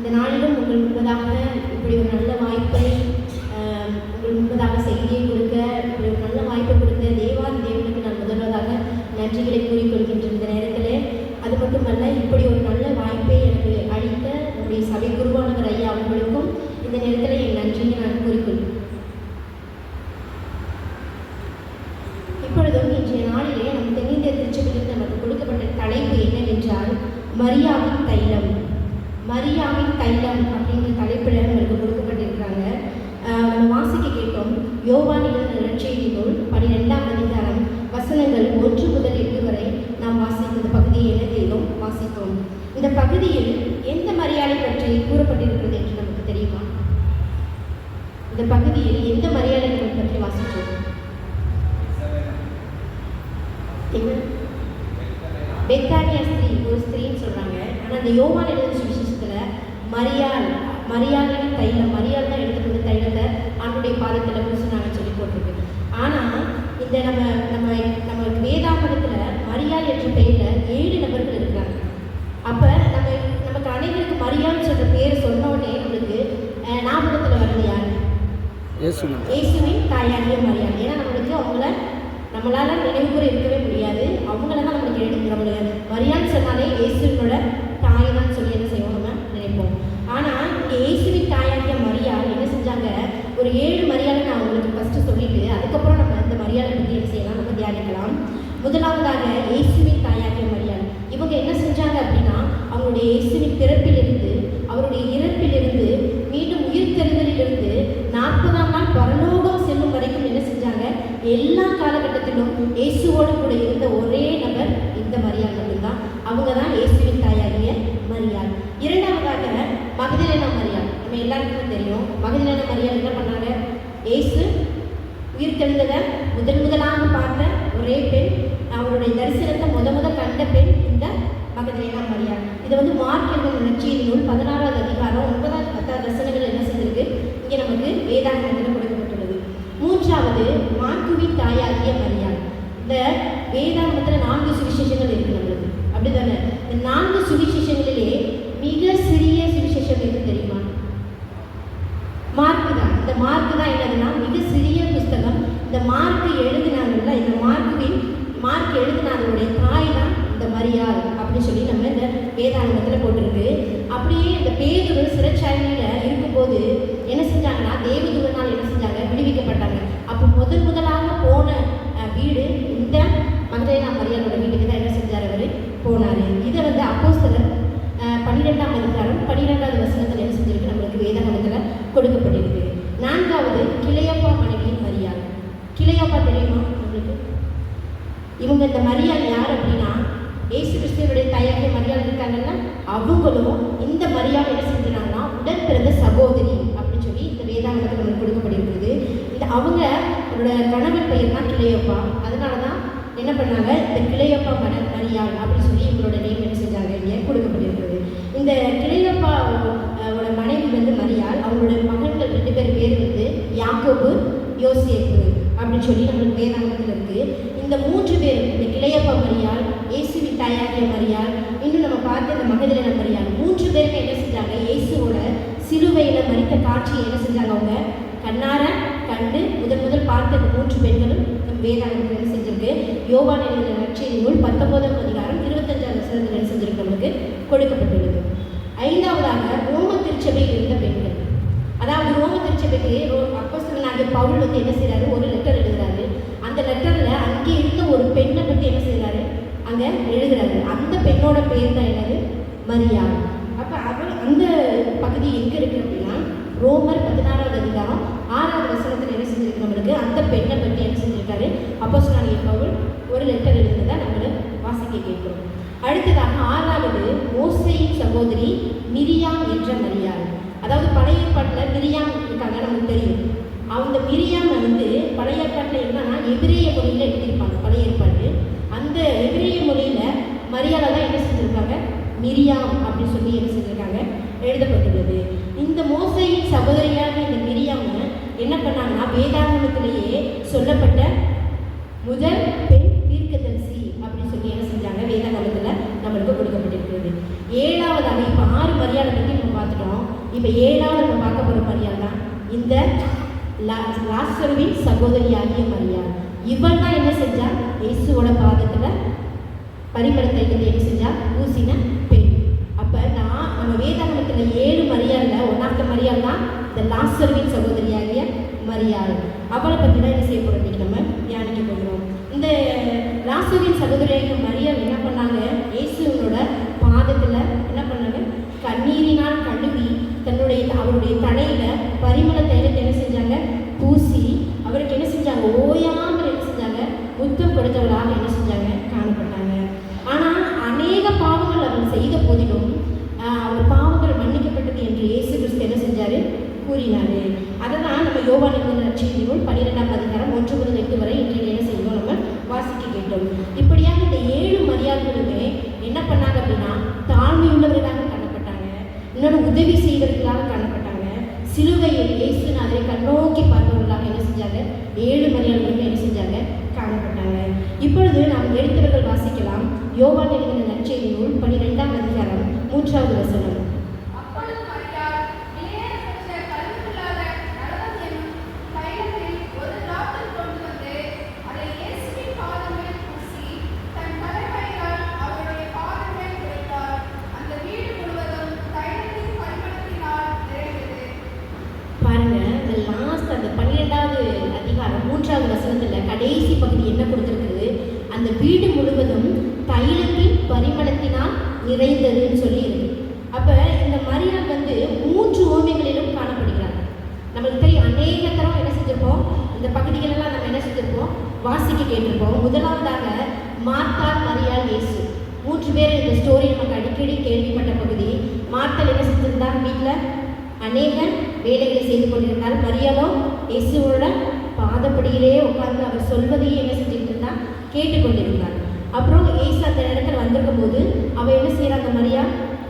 இந்த நாளிலும் உங்கள் முன்பதாக இப்படி ஒரு நல்ல வாய்ப்பை உங்கள் முன்பதாக செய்தியை கொடுக்க இப்படி ஒரு நல்ல வாய்ப்பை கொடுத்த தேவனுக்கு நான் முதல்வதாக நன்றிகளை கூறிக்கொள்கின்ற இந்த நேரத்தில் அது மட்டுமல்ல, இப்படி ஒரு நல்ல வாய்ப்பை எனக்கு அளித்த நம்முடைய சபை குருவானவர் ஐயா அவர்களுக்கும் இந்த நேரத்தில் என் நன்றியை நான் கூறிக்கொள்கிறேன். இப்பொழுதும் இன்றைய நாளிலே நம் தென்னிந்திய திருச்சபையில் நமக்கு கொடுக்கப்பட்ட தலைப்பு என்னவென்றால் மரியாவின் தைலம். மரியாவின் தைலம் அப்படிங்கிற தலைப்பில் நம்மளுக்கு கொடுக்கப்பட்டிருக்கிறாங்க. நம்ம வாசிக்க கேட்டோம். யோவான் எழுதின நற்செய்தி நூல் 12ஆம் அதிகாரம் வசனங்கள் 1 முதல் 8 வரை நாம் வாசித்த இந்த பகுதியை என்ன செய்தோம்? வாசித்தோம். இந்த பகுதியில் எந்த மரியாதை பற்றி கூறப்பட்டிருக்கிறது என்று நமக்கு தெரியுமா? இந்த பகுதியில் எந்த மரியாதைகளை பற்றி வாசித்தோம்? பெத்தானியா ஸ்திரீ, ஒரு ஸ்திரீன்னு சொல்கிறாங்க. ஆனால் அந்த யோவான் எழுதின சுவிசேஷத்தில் மரியாளின் தைலம், மரியாள் தான் எடுத்துகிட்டு வந்து தைலத்தை ஆண்டுடைய பாதத்தில் பூசினாங்கன்னு சொல்லி போட்டிருக்கு. ஆனால் இந்த நம்ம வேதாகமத்தில் மரியாள் என்ற பெயரில் 7 நபர்கள் இருக்கிறாங்க. அப்போ நமக்கு அனைவருக்கு மரியாள்னு சொல்கிற பேர் சொன்னோடனே நம்மளுக்கு ஞாபகத்தில் வர்றது யார்? இயேசுவின் தாயாகிய மரியாள். ஏன்னா நம்மளால் நினைவுக்கூற இருக்கவே முடியாது. அவங்கள தான் நம்மளுக்கு நம்மளுக்கு மரியாள் சொன்னாலே இயேசுவினோட தாய் தான் சொல்லி என்ன செய்வோம், நம்ம நினைப்போம். ஆனால் இங்கே இயேசுவின் தாயாகிய மரியாள் என்ன செஞ்சாங்க? ஒரு 7 மரியாதை நான் உங்களுக்கு ஃபஸ்ட்டு சொல்லிட்டு அதுக்கப்புறம் நம்ம இந்த மரியாதை பற்றி என்ன செய்யலாம், நம்ம தியானிக்கலாம். முதலாவதாக இயேசுவின் தாயாகிய மரியாள். இவங்க என்ன செஞ்சாங்க அப்படின்னா, அவங்களுடைய இயேசுவின் பிறப்பிலிருந்து அவருடைய இறப்பிலிருந்து மீண்டும் உயிர் தெரிதலிலிருந்து 40ஆம் நாள் பரலோகம் செல்லும் வரைக்கும் என்ன செஞ்சாங்க? எல்லா காலகட்டத்திலும் இயேசுவோடு கூட இருந்த ஒரே நபர் இந்த மரியாள் மட்டும்தான். அவங்க தான் இயேசுவின் தாயாகிய மரியாள். இரண்டாவதாக மகதலேனா மரியாள். நம்ம எல்லாருக்குமே தெரியும். மகதலேனா மரியாள் என்ன பண்ணாங்க? இயேசு உயிர் தெழுந்ததை முதலாக பார்த்த ஒரே பெண், அவருடைய தரிசனத்தை முதல் கண்ட பெண் இந்த மகதலேனா மரியாள். இதை மார்க் எழுதின நற்செய்தி நூல் 16ஆவது அதிகாரம் 9, 10 வசனங்கள் என்ன செஞ்சிருக்கு? இங்கே நமக்கு வேதாகமத்தில் கொடுக்கப்பட்டுள்ளது. மூன்றாவது மார்க்குவின் தாயாகிய மரியாள். இந்த வேதாகமத்தில் 4 சுவிசேஷங்கள் இருக்கு நம்மளுக்கு, அப்படி தானே? இந்த 4 சுவிசேஷங்களிலே மிக சிறிய சுவிசேஷம் எது தெரியுமா? மார்க்கு தான். இந்த மார்க்கு தான் என்னதுன்னா மிக சிறிய புஸ்தகம். இந்த மார்க்கு எழுதினாங்கல்ல, இந்த மார்க் எழுதினாருடைய தாய் தான் இந்த மரியாள் அப்படின்னு சொல்லி நம்ம இந்த வேதாகமத்தில் போட்டிருக்கு. அப்படியே இந்த பேதுரு சிறைச்சாலையில் இருக்கும்போது என்ன செஞ்சாங்கன்னா, தேவதூதனால் என்ன செஞ்சாங்க? விடுவிக்கப்பட்டாங்க. அப்போ முதலாக போன வீடு இந்த மகதலேனா மரியாளோட வீட்டுக்கு தான் என்ன செஞ்சார்? அவர் போனார். இதை அப்போஸ்தலர் 12ஆம் அதிகாரம் 12வது வசனத்தில் என்ன செஞ்சிருக்கு? நம்மளுக்கு வேதாகமத்தில் கொடுக்கப்பட்டிருக்கு. நான்காவது கிளையப்பா மனைவியின் மரியாள். கிளையப்பா தெரியுமா நம்மளுக்கு? இவங்க இந்த மரியாள் யார் அப்படின்னா, இயேசு கிறிஸ்துவனுடைய தாயாகிய மரியாள் இருக்காங்கன்னா அவங்களும் இந்த மரியாள் என்ன செஞ்சாங்கன்னா உடன் பிறந்த சகோதரி அப்படின்னு சொல்லி இந்த வேதாகமத்தில் நம்மளுக்கு கொடுக்கப்பட்டிருக்கிறது. இந்த அவங்களோட கணவன் பெயர் தான் கிளையப்பா. அதனால தான் என்ன பண்ணாங்க? இந்த கிளையப்பா மரியாள் அப்படின்னு சொல்லி இவங்களோட நேம் என்ன செஞ்சாங்க? இங்கே கொடுக்கப்பட்டிருக்கிறது. இந்த கிளையப்பாவோட மனைவி மரியாள். அவங்களோட மகன்கள் 2 பேர் யாக்கோபு, யோசேப்பு அப்படின்னு சொல்லி நம்மளுக்கு வேதாகமத்தில் இருக்குது. இந்த 3 பேரும், இந்த கிளையப்பா மரியாள், இயேசுவின் தாயாகிய மரியாள், இன்னும் நம்ம பார்த்த இந்த மகதலேனா மரியாள், 3 பேருமே என்ன செஞ்சாங்க? இயேசுவோட சிலுவையில் மரித்த காட்சியை என்ன செஞ்சாங்க? அவங்க கண்ணார கண்டு முதல் பார்த்த இந்த 3 பெண்களும் வேதாகமத்தில் என்ன செஞ்சிருக்கு? யோவான் எழுதின நற்செய்தி நூல் 19ஆம் அதிகாரம் 25வது வசனத்தில் என்ன செஞ்சிருக்கு? நமக்கு கொடுக்கப்பட்டுள்ளது. ஐந்தாவதாக ரோம திருச்சபையில் இருந்த பெண்கள். அதாவது ரோம திருச்சபைக்கு அப்போஸ்தலனாகிய பவுல் என்ன செய்கிறாரு? ஒரு லெட்டர் எழுதுகிறாரு. அந்த லெட்டரில் அங்கே இருந்த ஒரு பெண்ணை பற்றி என்ன செய்கிறாரு? அங்கே எழுதுகிறாரு. அந்த பெண்ணோட பேர் தான் என்னது? மரியாள். அப்போ அந்த பகுதி எங்கே இருக்குது அப்படின்னா, ரோமர் 16வது அதிகாரம் 6வது வசனத்தில் என்ன செஞ்சிருக்கு? நம்மளுக்கு அந்த பெண்ணை பற்றி என்ன செஞ்சிருக்காரு? அப்போஸ்தலனாகிய பவுல் ஒரு லெட்டர் எழுதுனதை நம்மளை வாசிக்க கேட்கிறோம். அடுத்ததாக 6வது மோசேயின் சகோதரி மிரியாம் என்ற மரியாள். அதாவது பழைய ஏற்பாட்டில் மிரியாம் இருக்காங்க, நமக்கு தெரியும். அந்த மிரியாம் பழைய ஏற்பாட்டில் என்னன்னா எபிரேய மொழியில் எழுதியிருப்பாங்க பழைய ஏற்பாடு. அந்த எபிரேய மொழியில் மரியாதை தான் என்ன செஞ்சுருக்காங்க? மிரியாம் அப்படின்னு சொல்லி என்ன செஞ்சுருக்காங்க? எழுதப்பட்டுள்ளது. இந்த மோசேயின் சகோதரியான இந்த மிரியாம் என்ன பண்ணாங்கன்னா, வேதாகமத்திலேயே சொல்லப்பட்ட முதல் பெண் தீர்க்கதரிசி அப்படின்னு சொல்லி என்ன செஞ்சாங்க? வேதாகமத்தில் நம்மளுக்கு கொடுக்கப்பட்டிருக்கிறது. ஏழாவதாக இப்போ 6 மரியாதை பற்றி நம்ம பார்த்துட்டோம். இப்போ ஏழாவது நம்ம பார்க்க போகிற மரியாதை தான் இந்த லாசருவின் சகோதரியாகிய மரியாள். இவள் தான் என்ன செஞ்சா? இயேசுவோட பாதத்தில் பரிமள தைலத்தை என்ன செஞ்சா? பூசின பெண். அப்போ நம்ம வேதாகமத்தில் 7 மரியாளில் ஒன்றாவது மரியாள் தான் இந்த லாசருவின் சகோதரியாகிய மரியாள். அவளை பற்றி தான் என்ன செய்ய போகிறோம், இன்னைக்கு நம்ம தியானிக்க போகிறோம். இந்த லாசருவின் சகோதரியாகிய மரியாள் என்ன பண்ணாங்க? இயேசுவோட பாதத்தில் என்ன பண்ணாங்க? கண்ணீரினால் கழுவி அவருடைய தலையில பரிமள தைலத்தை என்ன செஞ்சாங்க? பூசி அவருக்கு என்ன செஞ்சாங்க? ஓயாமல் என்ன செஞ்சாங்க? முத்தம் கொடுத்தவளாக என்ன செஞ்சாங்க? காணப்பட்டாங்க. ஆனால் அநேக பாவங்கள் அவர் செய்த போதிலும் அவர் பாவங்கள் மன்னிக்கப்பட்டது என்று இயேசு கிறிஸ்து என்ன செஞ்சாரு? கூறினாரு. அதை தான் நம்ம யோவான் எழுதின நற்செய்தி நூல் 12ஆம் அதிகாரம் 1 முதல் 8 வரை இன்றைக்கு என்ன செய்வோம்? நம்ம வாசிக்க கேட்டோம். இப்படியாக இந்த 7 மரியாதைகளுமே என்ன பண்ணாங்க அப்படின்னா, தாழ்மையுள்ளவர்களாக காணப்பட்டாங்க. இன்னொரு உதவி செய்வதற்காக காணப்பட்டாங்க. சிலுவையில் இயேசுநாதரை கண்ணோக்கி பார்ப்பவர்களாக என்ன செஞ்சாங்க? 7 மரியாதைகளுமே என்ன செஞ்சாங்க? காணப்பட்டாங்க. இப்பொழுது நாம் எடுத்தவர்கள் வாசிக்கலாம். யோவான் எழுதின நற்செய்தி நூல் 12ஆம் அதிகாரம் 3வது வசனம். கடைசி பகுதி என்ன கொடுத்துருக்குது? அந்த வீடு முழுவதும் தைலத்தின் பரிமளத்தினால் நிறைந்ததுன்னு சொல்லி இருக்கு. அப்போ இந்த மரியாள் வந்து 3 ஓமைகளிலும் காணப்படுகிறார். நம்மளுக்கு தெரியும், அநேக தரம் என்ன செஞ்சிருப்போம்? இந்த பகுதிகளெல்லாம் நம்ம என்ன செஞ்சிருப்போம்? வாசிக்க கேட்டிருப்போம். முதலாவதாக மார்த்தாள், மரியாள், இயேசு 3 பேர். இந்த ஸ்டோரி நமக்கு அடிக்கடி கேள்விப்பட்ட பகுதி. மார்த்தாள் என்ன செஞ்சிருந்தார்? வீட்டில் அநேக வேலைகளை செய்து கொண்டிருந்தார். மரியாளோ இயேசுவோட பாதப்படியிலே உட்கார்ந்து அவர் சொல்வதையே என்ன செஞ்சுட்டு இருந்தா? கேட்டுக்கொண்டிருந்தார். அப்புறம் இயேசு அந்த இடத்துல வந்திருக்கும் போது அவள் என்ன செய்யறாங்க? மரியா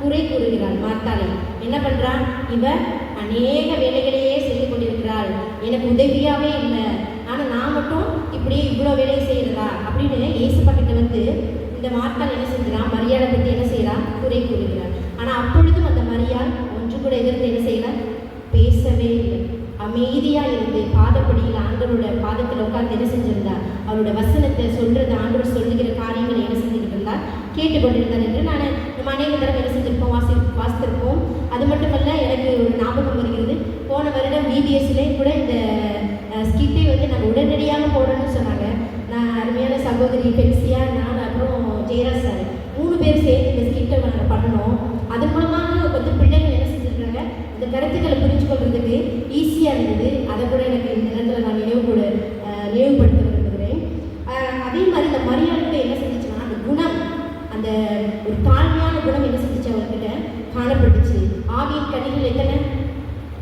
குறை கூறுகிறாள் மார்த்தாளை. என்ன பண்றான்? இவ அநேக வேலைகளையே செய்து கொண்டிருக்கிறாள், எனக்கு உதவியாவே இல்லை, ஆனால் நான் மட்டும் இப்படியே இவ்வளோ வேலையை செய்யறதா அப்படின்னு இயேசு பக்கத்தில் வந்து இந்த மார்த்தாள் என்ன செஞ்சுறான்? மரியாதை பற்றி என்ன செய்யறான்? குறை கூறுகிறாள். ஆனால் அப்பொழுதும் அந்த மரியாள் ஒன்று கூட எதிர்த்து என்ன செய்யல? பேசவே இல்லை. அமைதியாக இருந்து பாதப்படியில் ஆண்டவரோட பாதத்தில் உட்கார்ந்து என்ன செஞ்சிருந்தார்? அவரோட வசனத்தை சொல்றது, ஆண்டவர் சொல்லுகிற காரியங்களை என்ன செஞ்சுக்கிட்டு இருந்தார்? கேட்டுக்கொண்டிருந்தார் என்று நம்ம அநேக தடவை என்ன செஞ்சிருப்போம்? வாசித்திருப்போம். அது மட்டுமல்ல, எனக்கு ஒரு ஞாபகம் வருகிறது. போன வருடம் VBSலே கூட இந்த ஸ்கிட்டை வந்து நாங்கள் உடனடியாக போடணும்னு சொன்னாங்க. நான் அருமையான சகோதரி பெல்சியா, நான் அப்புறம் ஜெயராஜ் சார் 3 பேர் சேர்ந்து இந்த ஸ்கிட்டை நாங்கள் பண்ணணும். அதன் மூலமாக கொஞ்சம் பிள்ளைகள் என்ன செஞ்சுருக்காங்க? இந்த கருத்துக்களை புரிஞ்சு கொள்றதுக்கு ஈஸியாக இருந்தது. அதை கூட எனக்கு இந்த நேரத்தில் நான் நினைவுபடுத்த விரும்புகிறேன். அதே மாதிரி இந்த மரியாதை என்ன செஞ்சிச்சுன்னா, அந்த குணம், அந்த ஒரு தாழ்மையான குணம் என்ன செஞ்சிச்சு? அவர்கிட்ட காணப்பட்டுச்சு. ஆவியின் கனிகள் எத்தனை?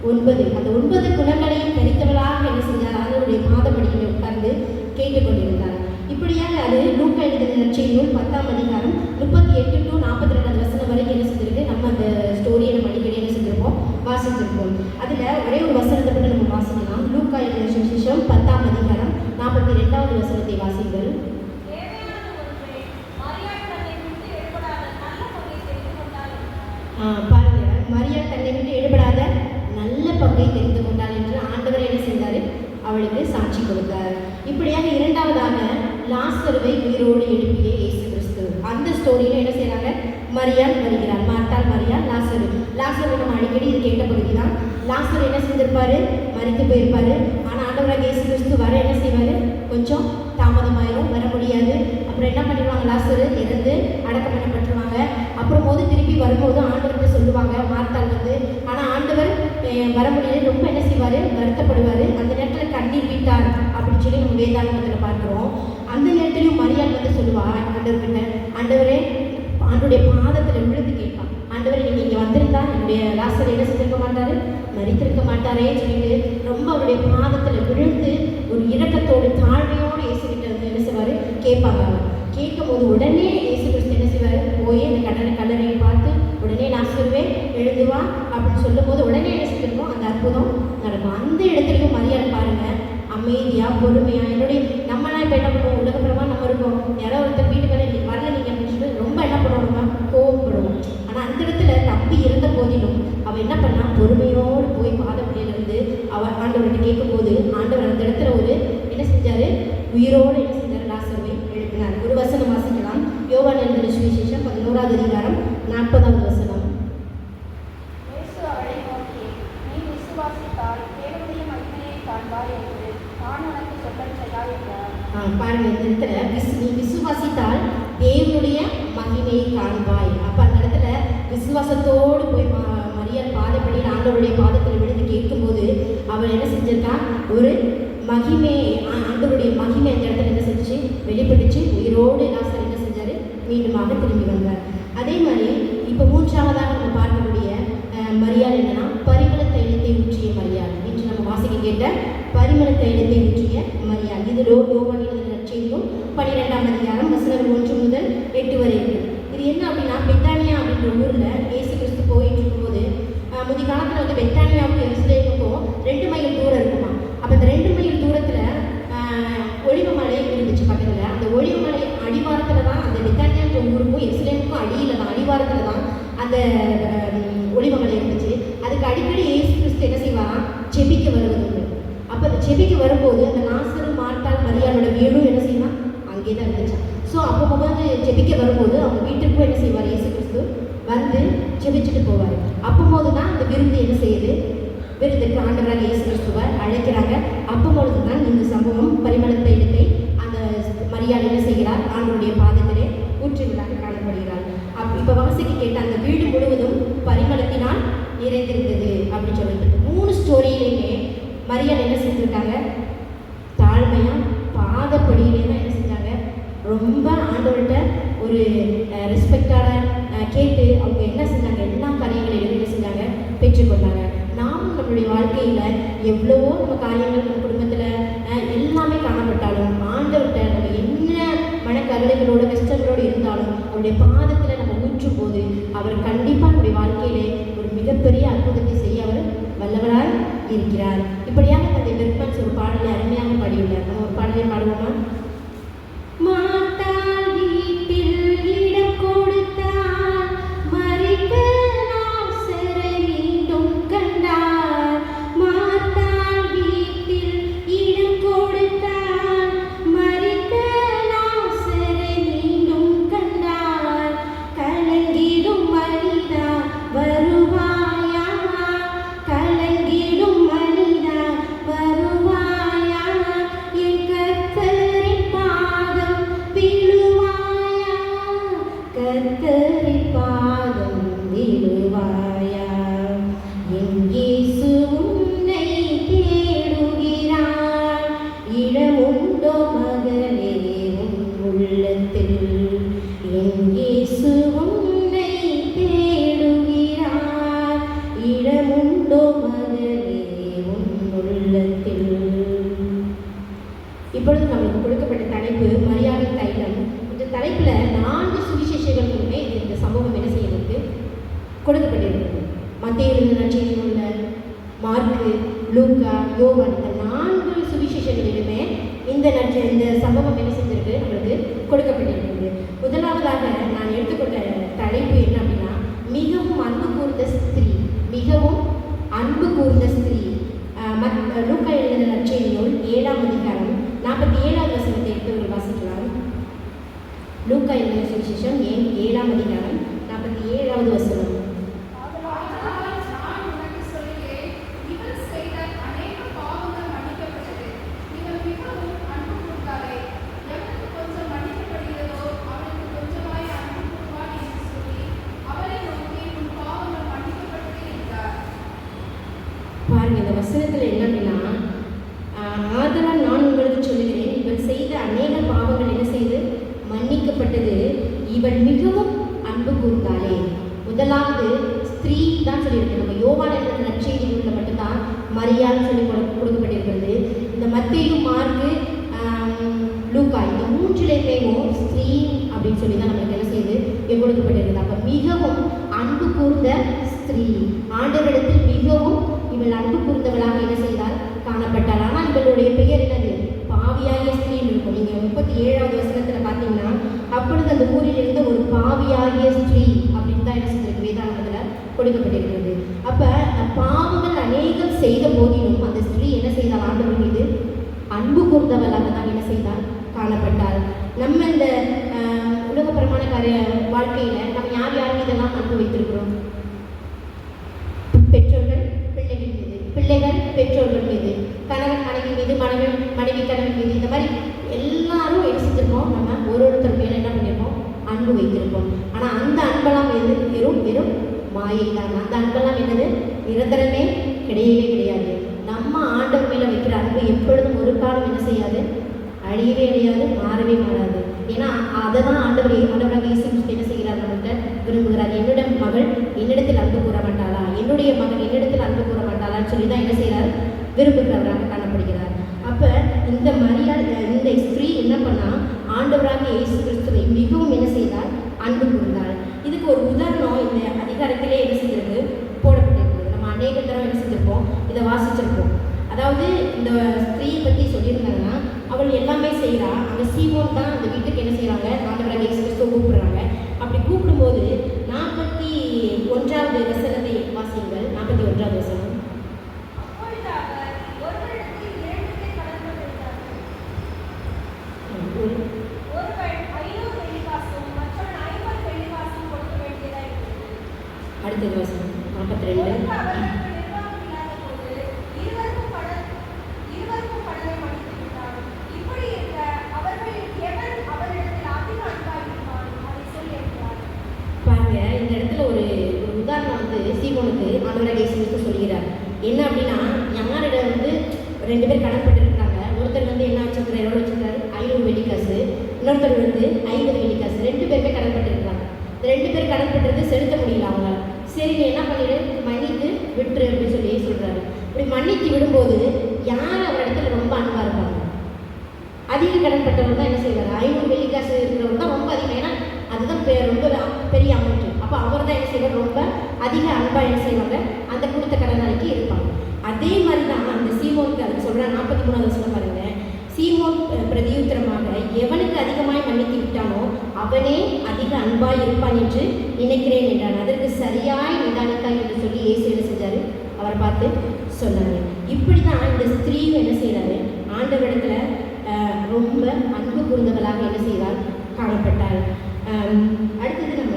9. அந்த 9 குணங்களையும் தரித்தவளாக என்ன செஞ்சார்? அவருடைய பாதப்படியில் உட்கார்ந்து கேட்டுக்கொண்டிருந்தார். இப்படியாக அது லூக்கா எழுதின நற்செய்தி நூல் 10ஆம் அதிகாரம் 38 to 42 வசனம் வரைக்கும் என்ன செஞ்சிருக்கு? நம்ம அந்த ஸ்டோரியை நம்ம அடிக்கடி என்ன செஞ்சிருப்போம்? வாசிச்சிருப்போம். அதில் ஒரே ஒரு வசனத்தை மட்டும் நம்ம வாசிக்கலாம். லூக்கா எழுதின சுவிசேஷம் 10ஆம் அதிகாரம் 42வது வசனத்தை வாசிங்கள். பாருங்க, மரியாள் தன்னை விட்டு எடுபடாத நல்ல பங்கை தெரிந்து கொண்டாள் என்று ஆண்டவர் என்ன செய்தார்? அவளுக்கு சாட்சி கொடுத்தார். இப்படியாக இரண்டாவதாக லாசருவை உயிரோடு எழுப்பிய இயேசு கிறிஸ்து. அந்த ஸ்டோரியில் என்ன செய்கிறாங்க? மரியாள் வருகிறார். மார்த்தாள், மரியாள், லாசரு நம்ம அடிக்கடி இது கேட்ட பகுதி தான். லாசர் என்ன செஞ்சிருப்பாரு? மரித்து போயிருப்பாரு. ஆனால் ஆண்டவராக இயேசு கிறிஸ்து வர என்ன செய்வார்? கொஞ்சம் தாமதமாயிரும், வர முடியாது. அப்புறம் என்ன பண்ணிடுவாங்க? லாசரு இறந்து அடக்கம் பண்ணப்பட்டுருவாங்க. அப்புறம் திருப்பி வரும்போது ஆண்டவர்கிட்ட சொல்லுவாங்க மார்த்தாள் வந்து. ஆனால் ஆண்டவர் வர முடியல, ரொம்ப என்ன செய்வார்? வருத்தப்படுவார். அந்த நேரத்தில் கண்ணீர் விட்டார் அப்படின்னு சொல்லி நம்ம வேதாகமத்தில் பார்க்குறோம். அந்த நேரத்திலையும் மரியாள் வந்து சொல்லுவாள் ஆண்டவர்கிட்ட, ஆண்டவரே, ஆண்டுடைய பாதத்தில் விழுந்து கேட்பான், ஆண்டவரே நீங்கள் இங்கே வந்திருந்தா என்னுடைய லாசர் என்ன செஞ்சிருக்க மாட்டார்? மரித்திருக்க மாட்டாரே சொல்லிட்டு ரொம்ப அவருடைய பாதத்தில் விழுந்து ஒரு இரக்கத்தோடு தாழ்மையோடு இயேசுகிட்ட வந்து என்ன செய்வார்? கேட்பாங்க. கேட்கும் போது உடனே இயேசு கிறிஸ்து என்ன செய்வார்? போய் அந்த கல்லறையை பார்த்து உடனே லாசருவே எழுதுவா அப்படின்னு சொல்லும் போது உடனே என்ன செஞ்சிருக்கோம்? அந்த அற்புதம் நடக்கும். அந்த இடத்துலையும் மரியாதை பாருங்க, அமைதியாக பொறுமையாக. நம்மளாம் இப்போ என்ன பண்ணுவோம்? உலகப்புறமா நம்ம இருக்கோம், யாரோ ஒருத்தர் வீட்டுக்கு வரல நீங்கள் அப்படின்னு சொல்லி ரொம்ப என்ன பண்ணுவோம்? தப்பி இருந்த போதிலும் அவள் என்ன பண்ணா, பொறுமையோடு போய் பாதப்படியிலிருந்து அவள் ஆண்டவர்கிட்ட கேட்கும்போது ஆண்டவர் அந்த இடத்துல ஒரு என்ன செஞ்சாரு, உயிரோடு என்ன செஞ்சார், லாசருவை எழுப்பினார். ஒரு வசனம் வாசிக்கலாம். யோவான் எழுதின சுவிசேஷம் 11வது அதிகாரம் 40வது வசனம். பாருங்க, இந்த இடத்துல நீ விசுவாசித்தால் தேவனுடைய மகிமையை காண்பாய். அப்ப அந்த இடத்துல விசுவாசத்தோடு போய் மரியாள் பாதப்படியில் ஆண்டவருடைய பாதத்தில் விழுந்து கேட்கும்போது அவள் என்ன செஞ்சிருக்கா, ஒரு மகிமை, ஆண்டவருடைய மகிமை அந்த இடத்துல என்ன செஞ்சு வெளிப்பட்டுச்சு. உயிரோடு லாசர் என்ன செஞ்சாரு, மீண்டுமாக திரும்பி வந்தார். அதே மாதிரி இப்போ மூன்றாவதாக நம்ம பார்க்கக்கூடிய மரியாள் என்னன்னா, பரிமள தைலத்தை ஊற்றிய மரியாள். இன்று நம்ம வாசிக்க கேட்ட பரிமள தைலத்தை ஊற்றிய மரியாள். இது யோவான் எழுதின நற்செய்தியும் 12ஆம் அதிகாரம் வசனங்கள் 1 முதல் 8 வரை இருக்கு. இது என்ன அப்படின்னா, பெத்தானியா அப்படின்ற ஊர்ல இயேசு கிறிஸ்து போயிட்டு இருக்கும்போது முந்தைய காலத்துல வந்து பெத்தானியாவுக்கும் எருசலேமுக்கும் 2 மைல் தூரம் இருக்குமா. அப்ப இந்த 2 மைல் தூரத்துல ஒலிவமலை இருந்துச்சு பக்கத்துல. அந்த ஒலிவமலை அடிவாரத்துல தான் அந்த பெத்தானியான்ற ஊருக்கும் எருசலேமுக்கும் அடியில தான், அடிவாரத்துல தான் அந்த ஒலிவமலை இருந்துச்சு. அதுக்கு அடிக்கடி இயேசு கிறிஸ்து என்ன செய்வாராம், செபிக்க வருவது. அப்போ அந்த செபிக்க வரும்போது அந்த லாசரு, மார்த்தாள், மரியாளோட வீடும் என்ன செய்யலாம், அங்கே தான் இருந்துச்சு. ஸோ அப்போ வந்து செபிக்க வரும்போது அவங்க வீட்டுக்கும் என்ன செய்வார், இயேசு கிறிஸ்து வந்து செபிச்சுட்டு போவார். அப்போது தான் அந்த விருந்து என்ன செய்யுது, விருந்துக்கு ஆண்டவராக இயேசு கிறிஸ்துவை அழைக்கிறாங்க. அப்போது தான் இந்த சம்பவம் பரிமள தைலத்தை அந்த மரியாள் என்ன செய்கிறார், ஆண்டவருடைய பாதத்திலே ஊற்றுவதாக காணப்படுகிறார். இப்போ வாசிக்க கேட்ட அந்த வீடு முழுவதும் பரிமளத்தினால் நிறைந்திருந்தது அப்படின்னு சொல்லிட்டு 3 ஸ்டோரியிலையுமே மரியாள் என்ன செஞ்சுருக்காங்க, தாழ்மையாக பாதப்படியிலே தான் என்ன செஞ்சாங்க, ரொம்ப ஆண்டவர்கிட்ட ஒரு ரெஸ்பெக்டான கேட்டு அவங்க என்ன செஞ்சாங்க, எல்லா காரியங்களையும் என்ன செஞ்சாங்க, பெற்றுக்கொண்டாங்க. நாமும் நம்மளுடைய வாழ்க்கையில் எவ்வளவோ நம்ம காரியங்கள் நம்ம குடும்பத்தில் எல்லாமே காணப்பட்டாலும் ஆண்டவர்கிட்ட நம்ம என்ன மனக்கவலைகளோட கஷ்டங்களோடு இருந்தாலும் அவருடைய பாதத்தில் நம்ம ஊற்றும் போது அவர் கண்டிப்பாக நம்முடைய வாழ்க்கையிலே ஒரு மிகப்பெரிய அற்புதத்தை செய்ய அவர் வல்லவராய் இருக்கிறார். இப்படியாக தந்தை பெர்க்மன்ஸ் ஒரு பாடலை அருமையாக பாடியுள்ளார். நம்ம ஒரு பாடலை பாடுவோமா? மாட்டாள் வீட்டில் இடம் கொடுத்தார், மறிக்க லாசரை மீண்டும் கண்டார். மாட்டாள் வீட்டில் இடம் கொடுத்தார், மறிக்க லாசரை மீண்டும் கண்டார். கலங்கிடும் மனிதா வருவாயா, கலங்கிடும் மனிதா வருவாயா, என் கர்த்தரின் பாதம் விழுவாயா, கர்த்தரின் பாதம் விழுவாயா. என் இயேசு உன்னை தேடுகிறார், இடமுண்டோ மகளே உன் உள்ளத்தில். என் இயேசு உன்னை தேடுகிறார், இடமுண்டோ மகளே உன் உள்ளத்தில். இப்பொழுது நம்மளுக்கு கொடுக்கப்பட்ட தலைப்பு மரியாளின் தைலம். இந்த தலைப்பில் 4 சுவிசேஷங்களுமே இந்த சம்பவம் என்ன செய்யறதுக்கு கொடுக்கப்பட்டிருக்கிறது. மத்தேயு எழுதின நற்செய்தியில் உள்ள மார்க்கு, லூக்கா, யோவான், இந்த 4 சுவிசேஷங்களிலுமே இந்த சம்பவம் என்ன செஞ்சிருக்கு, நம்மளுக்கு கொடுக்கப்பட்டிருக்கிறது. முதலாவதாக நான் எடுத்துக்கொண்ட தலைப்பு என்ன அப்படின்னா, மிகவும் அன்பு கூர்ந்த ஸ்திரீ. மிகவும் அன்பு கூர்ந்த ஸ்திரீ. லூக்கா எழுதின நற்செய்தி நூல் 7ஆம் அதிகாரம் 47வது வசனத்தை எடுத்து ஒரு வாசிக்கலாம். லூக்கா எழுதின சுவிசேஷம் 7ஆம் அதிகாரம் 47வது வசனம். பாருங்க, இந்த வசனத்தில் என்ன அப்படின்னா, ஆதலால் நான் உங்களுக்கு சொல்லுகிறேன், இவள் செய்த அநேக பாவங்கள் என்ன செய்து மன்னிக்கப்பட்டது, இவள் மிகவும் அன்பு கூர்ந்தாளே. முதலாவது ஸ்திரீ தான் சொல்லியிருக்கு. நம்ம யோவான் எழுதின நற்செய்திகளில் மட்டும்தான் மரியாள் சொல்லி கொடுக்கப்பட்டிருக்கிறது. இந்த மத்தேயு, மார்க்கு, லூக்கா இந்த 3லேயுமே ஸ்திரீ அப்படின்னு சொல்லி தான் நம்மளுக்கு என்ன செய்து கொடுக்கப்பட்டிருக்கிறது. அப்போ மிகவும் அன்பு கூர்ந்த ஸ்திரீ, ஆண்டவரிடத்தில் மிகவும் இவள் அன்பு கூர்ந்தவளாக என்ன செய்தால் காணப்பட்டாள். ஆனால் இவளுடைய பெயர் என்னது, பாவியாகிய ஸ்திரீன்னு இருக்கும். நீங்கள் 37வது வசனத்தில் பார்த்தீங்கன்னா, அப்பொழுது அந்த ஊரில் இருந்த ஒரு பாவியாகிய ஸ்திரீ அப்படின்னு தான் என்ன செஞ்சிருக்கு வேதாகமத்தில் கொடுக்கப்பட்டிருக்கிறது. அப்போ பாவங்கள் அநேகம் செய்த போதிலும் அந்த ஸ்திரீ என்ன செய்தால்? ஆண்டவர் மீது அன்பு கூர்ந்தவளாக தான் என்ன செய்தால்? காணப்பட்டாள். நம்ம இந்த உலகப்பரமான வாழ்க்கையில் நம்ம யார் யார் மீதெல்லாம் அன்பு வைத்திருக்கிறோம்? பெற்றோர்கள் பிள்ளைகள் மீது, பிள்ளைகள் பெற்றோர்கள் மீது, கணவன் மனைவி மீது, மனைவி கணவன் மீது, இந்த மாதிரி எல்லாரும் என்ன செஞ்சிருப்போம்? நம்ம ஒருத்தர் மேலே என்ன பண்ணியிருப்போம்? அன்பு வைத்திருப்போம். ஆனால் அந்த அன்பெல்லாம் வெறும் மாயை தான். அந்த அன்பெல்லாம் என்னது? நிரந்தரமே கிடையவே கிடையாது. நம்ம ஆண்டவர் மேலே வைக்கிற அன்பு எப்பொழுதும் ஒரு காலம் என்ன செய்யாது? அழியவே அழியாது, மாறவே மாறாது. ஏன்னா அதை தான் ஆண்டவராக இயேசு கிறிஸ்து என்ன செய்கிறார்? நம்மகிட்ட விரும்புகிறார். என்னுடைய மகள் என்னிடத்தில் அன்பு கூற மாட்டாளா, என்னுடைய மகன் என்னிடத்தில் அன்பு கூற மாட்டாளான்னு சொல்லி தான் என்ன செய்கிறார்? விரும்புகிறவராக காணப்படுகிறார். அப்போ இந்த மரியாள், இந்த ஸ்திரீ என்ன பண்ணா? ஆண்டவராக இயேசு கிறிஸ்துவை மிகவும் என்ன செய்தால்? அன்பு கூர்ந்தாள். இதுக்கு ஒரு உதாரணம் இந்த அதிகாரத்திலே என்ன செஞ்சிருக்கு? போடப்பட்டிருக்கிறது. நம்ம அநேக தடவை என்ன செஞ்சிருப்போம்? இதை வாசிச்சிருப்போம். அதாவது இந்த ஸ்திரீயை பற்றி சொல்லியிருந்தாங்கன்னா, அவள் எல்லாமே செய்கிறா. அந்த சீமோன் தான் அந்த வீட்டுக்கு என்ன செய்கிறாங்க? ஆண்டவராக இயேசு கிறிஸ்துவை கூப்பிடுறாங்க. அப்படி கூப்பிடும்போது 41வது வசனத்தை வாசியுங்கள். 41வது வசனம். அடுத்தது வசனம் 42. பாருங்க, இந்த இடத்துல ஒரு உதாரணம் சீமோனுக்கு ஆண்டவராக இயேசு கிறிஸ்து சொல்கிறார். என்ன அப்படின்னா, யாரிடம் 2 பேர் கடன்பட்டிருக்கிறாங்க. ஒருத்தர் என்ன வச்சிருக்கிறார்? எவ்வளோ வச்சிருக்காரு? 500 வெள்ளிக்காசு. இன்னொருத்தர் 50 வெள்ளிக்காசு. 2 பேருமே கடன்பட்டிருக்கிறாங்க. இந்த 2 பேர் கடன்பட்டுறது செலுத்த முடியல அவங்க. சரி, நீ என்ன பண்ணிடு? மன்னித்து விட்டுரு அப்படின்னு சொல்லி சொல்கிறாரு. இப்படி மன்னித்து விடும்போது யார் அவர் இடத்துல ரொம்ப அன்பாக இருப்பாங்க? அதிக கடன்பட்டவர் தான் என்ன செய்வார்? 500 வெள்ளிக்காசு இருக்கிறவர் தான் ரொம்ப அதிகம். ஏன்னா அதுதான் ரொம்ப பெரிய அமௌண்ட்டு. அப்போ அவர் தான் என்ன செய்வார்? ரொம்ப அதிக அன்பாக என்ன செய்வாங்க? அந்த கொடுத்த கடனாளிக்கு இருப்பாங்க. அதே மாதிரி தான் அந்த சீமோனுக்கு அது சொல்கிறார். 43வது வசனம் பாருங்க. சீமோன் பிரதியுத்தரமாக, எவனுக்கு அதிகமாய் மன்னித்து விட்டானோ அவனே அதிக அன்பாய் இருப்பான் என்று நினைக்கிறேன் என்றான். அதற்கு சரியாய் நிதானித்தாய் என்று சொல்லி இயேசு என்ன செஞ்சார்? அவரை பார்த்து சொன்னார். இப்படி தான் இந்த ஸ்திரீயும் என்ன செய்கிறாரு? ஆண்டவரிடத்தில் ரொம்ப அன்பு கூர்ந்தவளாக என்ன செய்தால்? காணப்பட்டாள். அடுத்தது நம்ம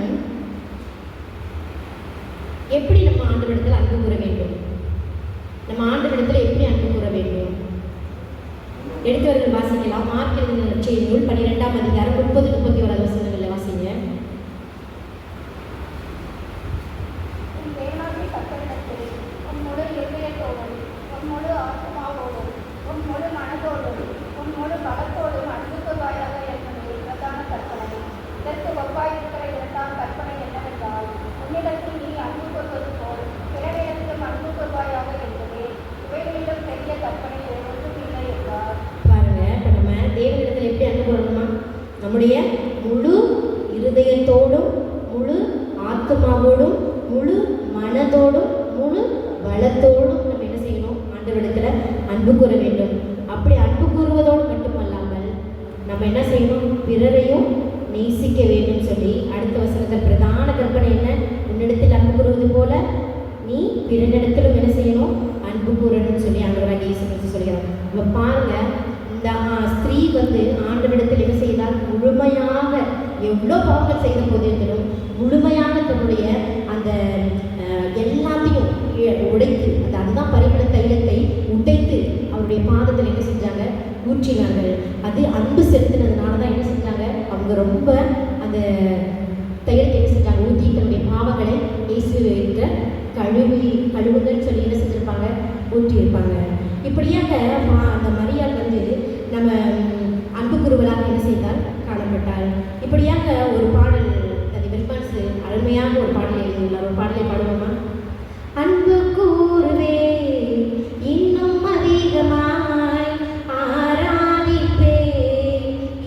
எப்படி நம்ம ஆண்டவரிடத்தில் அன்பு கூற வேண்டும்? நம்ம ஆண்டவரிடத்தில் எப்படி அன்பு கூற வேண்டும்? எடுத்தவர்கள் வாசிக்கலாம். மார்க் எழுதின நற்செய்தி நூல் 12ஆம் அதிகாரம் 30-31 வசனங்களில் வாசிங்க. நம்முடைய முழு இருதயத்தோடும், முழு ஆத்மாவோடும், முழு மனதோடும், முழு பலத்தோடும் நம்ம என்ன செய்யணும்? ஆண்டவரிடத்தில் அன்பு கூற வேண்டும். அப்படி அன்பு கூறுவதோடு மட்டுமல்லாமல் நம்ம என்ன செய்யணும்? பிறரையும் நேசிக்க வேண்டும் சொல்லி அடுத்த வசனத்தில் பிரதான கற்பனை என்ன? உன்னிடத்தில் அன்பு கூறுவது போல நீ பிறனிடத்திலும் என்ன செய்யணும்? அன்பு கூறணும்னு சொல்லி ஆண்டவராக இயேசு கிறிஸ்து சொல்கிறார். நம்ம பாருங்க, இந்த ஸ்திரீ ஆண்டவரிடத்தில் என்ன செய்தால்? முழுமையாக எவ்வளோ பாவங்கள் செய்த போதிலும் முழுமையாக தன்னுடைய அந்த எல்லாத்தையும் உடைத்து, அந்த அதுதான் பரிமள தைலத்தை உடைத்து அவருடைய பாதத்தில் என்ன செஞ்சாங்க? ஊற்றினார்கள். அது அன்பு செலுத்தினதுனால தான் என்ன செஞ்சாங்க? அவங்க ரொம்ப அந்த தைலத்தை என்ன செஞ்சாங்க? ஊற்றி தன்னுடைய பாவங்களை இயேசுவிட்ட கழுவுங்கன்னு சொல்லி என்ன செஞ்சுருப்பாங்க? ஊற்றியிருப்பாங்க. இப்படியாக அந்த மரியாள் நம்ம அன்பு குருவலாக என்ன செய்தால்? காணப்பட்டாள். இப்படியாக ஒரு பாடல், அது வெல்பான்ஸ் அருமையாக ஒரு பாடல் எழுதியுள்ளார். ஒரு பாடலை பாடுவோமா? அன்பு கூறுவே இன்னும் அதிகமாய் ஆராதிப்பே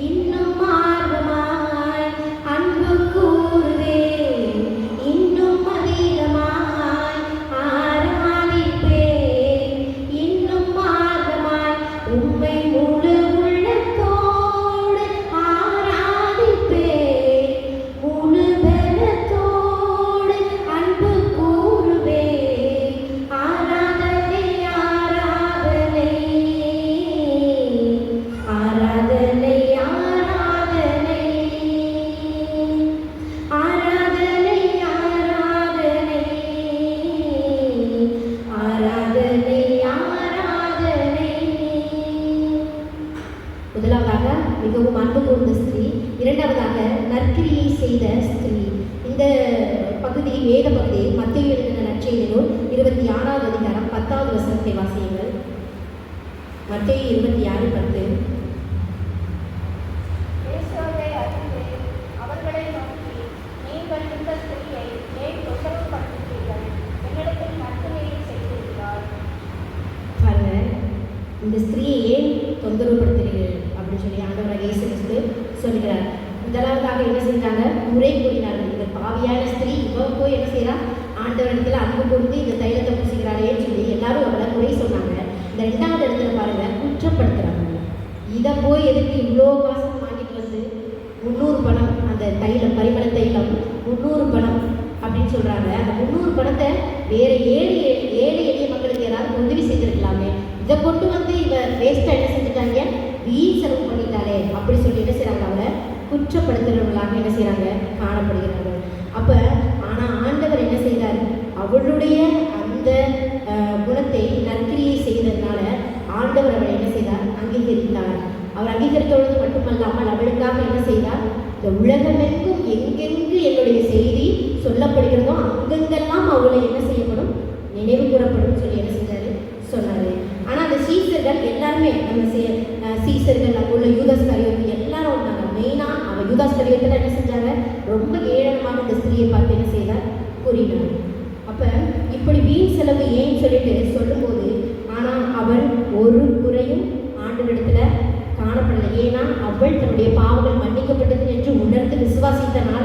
இன்னும் ஆர்வமாய் அன்பு கூறுவே இன்னும் அதிகமாய் ஆராதிப்பே இன்னும் ஆர்வமாய் உம்மை முழு உள்ளத்தோடு ஆராதிப்பே முழு பலத்தோடு அன்பு கூறுவே வசனத்தை வாசியுங்கள். மத்தேயு 26:10. இயேசுவை அறிந்து அவர்களை நோக்கி, நீங்கள் இந்த ஸ்திரீயை ஏன் தொந்தரவுபடுத்துகிறீர்கள்? என்னிடத்தில் நற்கிரியை செய்திருக்கிறார். பாருங்க, இந்த ஸ்திரீயை ஏன் தொந்தரவுபடுத்துகிறீர்கள் அப்படின்னு சொல்லி ஆண்டவராக இயேசு கிறிஸ்து சொல்கிறார். முதலாவதாக என்ன செஞ்சாங்க? முறை கூறினார்கள். இந்த பாவியான ஸ்திரீ இவ போய் என்ன செய்யறா? ஆண்டவரிடத்துல அன்பு கொடுத்து இந்த தைலத்தை பூசிக்கிறாளேன்னு சொல்லி எல்லாரும் அவளை குறை சொன்னாங்க. இந்த 2வது இடத்துல பாருங்க, குற்றப்படுத்துறாங்க. இதை போய் எதுக்கு இவ்வளோ காசு வாங்கிட்டு வந்து 300 பணம், அந்த தைலம் பரிமள தைலம் 300 பணம் அப்படின்னு சொல்றாங்க. அந்த 300 பணத்தை வேற ஏழை எளிய மக்களுக்கு ஏதாவது உதவி செய்திருக்கலாமே. இதை கொண்டு வந்து இவ வேஸ்டா என்ன செஞ்சுட்டாங்க? வீண் செலவு பண்ணிட்டாலே அப்படி சொல்லி என்ன செய்யறாங்க? அவளை குற்றப்படுத்துறவர்களாக என்ன செய்யறாங்க? காணப்படுகிறார்கள். அப்ப ஆனா ஆண்டவர் என்ன செய்தார்? அவளுடைய அந்த குணத்தை நற்கிரியை செய்ததுனால ஆண்டவர் அவளை என்ன செய்தார்? அங்கீகரித்தார். அவர் அங்கீகரித்தோடு மட்டுமல்லாமல் அவளுக்காக என்ன செய்தார்? இந்த உலகமெங்கும் எங்கெங்கு என்னுடைய செய்தி சொல்லப்படுகிறதோ அங்கெங்கெல்லாம் அவளை என்ன செய்யப்படும்? நினைவு கூறப்படும் சொல்லி என்ன செஞ்சாரு? சொன்னாரு. ஆனா அந்த சீசர்கள் எல்லாருமே நம்ம சீசர்கள் அங்குள்ள யூதாஸ் கரியோத்து எல்லாரும் வந்தாங்க. மெயினா அவன் யூதாஸ் கரியோத்துல என்ன செஞ்சாங்க? ரொம்ப ஏழனமாக இந்த ஸ்திரீயை பார்த்து என்ன செய்தார்? கூறினார். அப்ப இப்படி வீண் செலவு ஏன்னு சொல்லிட்டு சொல்லும்போது, ஆனா அவள் ஒரு குறையும் ஆண்டவரிடத்துல காணப்படலை. ஏன்னா அவள் தன்னுடைய பாவங்கள் மன்னிக்கப்பட்டது என்று உணர்ந்து விசுவாசித்தனால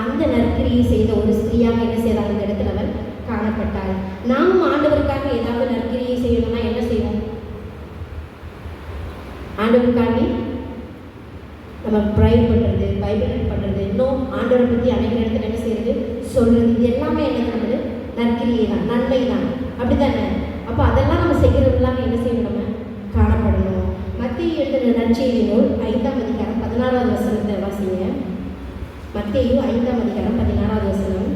அந்த நற்கிரியை செய்த ஒரு ஸ்திரீயாக என்ன செய்தார்? அந்த இடத்துல அவள் காணப்பட்டாள். நாமும் ஆண்டவருக்காக ஏதாவது நற்கிரியை செய்யணும்னா என்ன செய்வோம்? ஆண்டவருக்காண்டி நம்ம ப்ரைவ் பண்ணுறது, பைபிள் ரீட் பண்ணுறது, இன்னும் ஆண்டவரை பற்றி அனைத்து இடத்துல என்ன செய்யறது? சொல்றது. இது எல்லாமே என்ன பண்ணுறது? நற்கிரியை தான், நன்மை தான். அப்படித்தானே? அப்போ அதெல்லாம் நம்ம செய்கிறவங்களாக என்ன செய்யணும்? நம்ம காணப்படணும். மத்தேயு எழுதின நற்செய்தி நூல் 5ஆம் அதிகாரம் 16வது வசனத்தை வாசிங்க. மத்தேயு 5ஆம் அதிகாரம் 16வது வசனம்.